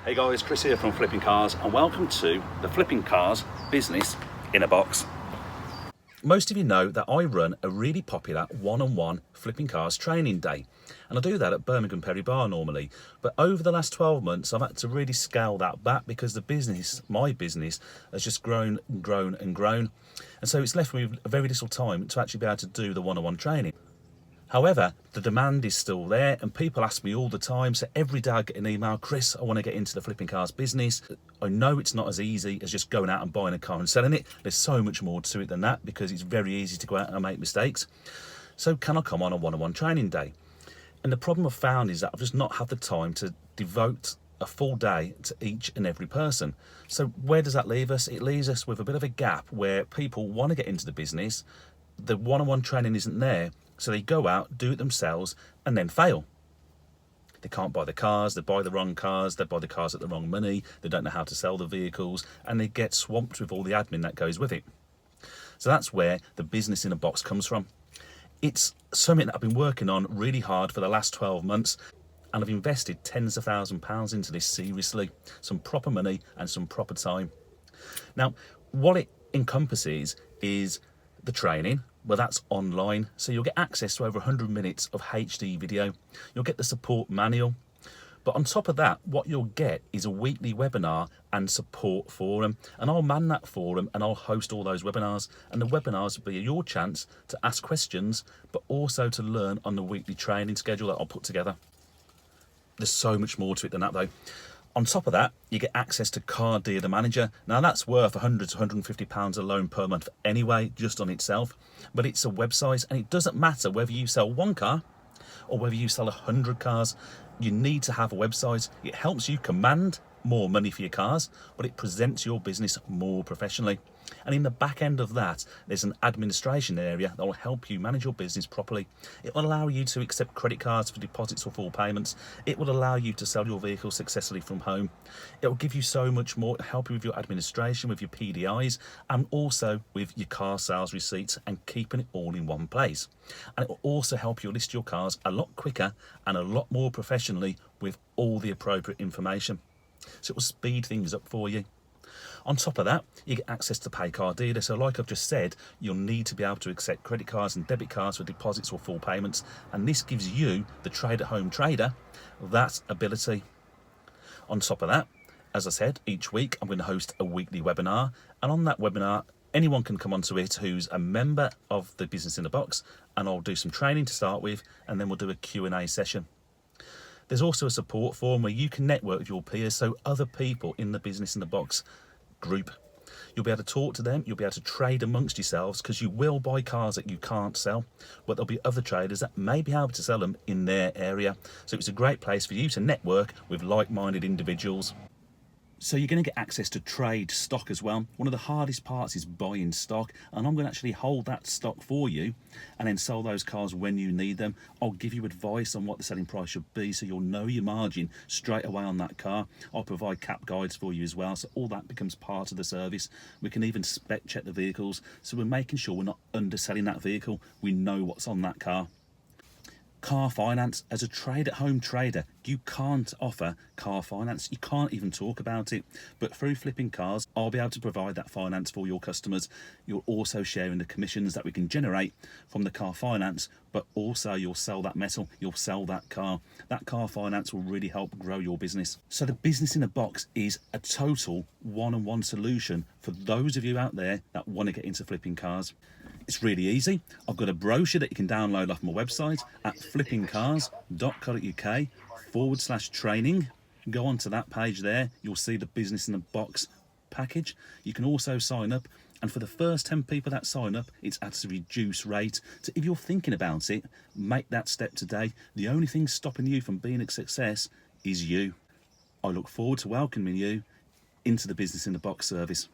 Hey guys, Chris here from Flipping Cars and welcome to the Flipping Cars Business in a Box. Most of you know that I run a really popular one-on-one Flipping Cars training day, and I do that at Birmingham Perry Bar normally, but over the last 12 months I've had to really scale that back because the business, my business, has just grown and grown and grown, and so it's left me with very little time to actually be able to do the one-on-one training. However, the demand is still there and people ask me all the time, so every day I get an email, Chris, I want to get into the Flipping Cars business. I know it's not as easy as just going out and buying a car and selling it. There's so much more to it than that because it's very easy to go out and make mistakes. So can I come on a one-on-one training day? And the problem I've found is that I've just not had the time to devote a full day to each and every person. So where does that leave us? It leaves us with a bit of a gap where people want to get into the business, the one-on-one training isn't there, so they go out, do it themselves, and then fail. They can't buy the cars, they buy the wrong cars, they buy the cars at the wrong money, they don't know how to sell the vehicles, and they get swamped with all the admin that goes with it. So that's where the business in a box comes from. It's something that I've been working on really hard for the last 12 months, and I've invested tens of £1000s into this seriously, some proper money and some proper time. Now, what it encompasses is the training. Well, that's online, so you'll get access to over 100 minutes of HD video. You'll get the support manual, but on top of that, what you'll get is a weekly webinar and support forum, and I'll man that forum and I'll host all those webinars, and the webinars will be your chance to ask questions, but also to learn on the weekly training schedule that I'll put together. There's so much more to it than that though. On top of that, you get access to Car Dealer Manager. Now that's worth £100 to £150 alone per month anyway, just on itself. But it's a website, and it doesn't matter whether you sell one car or whether you sell 100 cars. You need to have a website. It helps you command more money for your cars, but it presents your business more professionally. And in the back end of that, there's an administration area that will help you manage your business properly. It will allow you to accept credit cards for deposits or full payments. It will allow you to sell your vehicle successfully from home. It will give you so much more to help you with your administration, with your PDIs, and also with your car sales receipts and keeping it all in one place. And it will also help you list your cars a lot quicker and a lot more professionally with all the appropriate information. So it will speed things up for you. On top of that, you get access to Pay Car Dealer. So like I've just said, you'll need to be able to accept credit cards and debit cards for deposits or full payments. And this gives you, the trade-at-home trader, that ability. On top of that, as I said, each week I'm going to host a weekly webinar. And on that webinar, anyone can come onto it who's a member of the Business in a Box. And I'll do some training to start with, and then we'll do a Q&A session. There's also a support forum where you can network with your peers, so other people in the Business in the Box group. You'll be able to talk to them, you'll be able to trade amongst yourselves, because you will buy cars that you can't sell, but there'll be other traders that may be able to sell them in their area. So it's a great place for you to network with like-minded individuals. So you're going to get access to trade stock as well. One of the hardest parts is buying stock, and I'm going to actually hold that stock for you and then sell those cars when you need them. I'll give you advice on what the selling price should be so you'll know your margin straight away on that car. I'll provide cap guides for you as well, so all that becomes part of the service. We can even spec check the vehicles, so we're making sure we're not underselling that vehicle. We know what's on that car. Car finance. As a trade-at-home trader, you can't offer car finance. You can't even talk about it. But through Flipping Cars, I'll be able to provide that finance for your customers. You'll also share in the commissions that we can generate from the car finance, but also you'll sell that metal, you'll sell that car. That car finance will really help grow your business. So the Business in a Box is a total one-on-one solution for those of you out there that want to get into flipping cars. It's really easy. I've got a brochure that you can download off my website at flippingcars.co.uk/training. Go onto that page there. You'll see the Business in a Box package. You can also sign up, and for the first 10 people that sign up, it's at a reduced rate. So if you're thinking about it, make that step today. The only thing stopping you from being a success is you. I look forward to welcoming you into the Business in a Box service.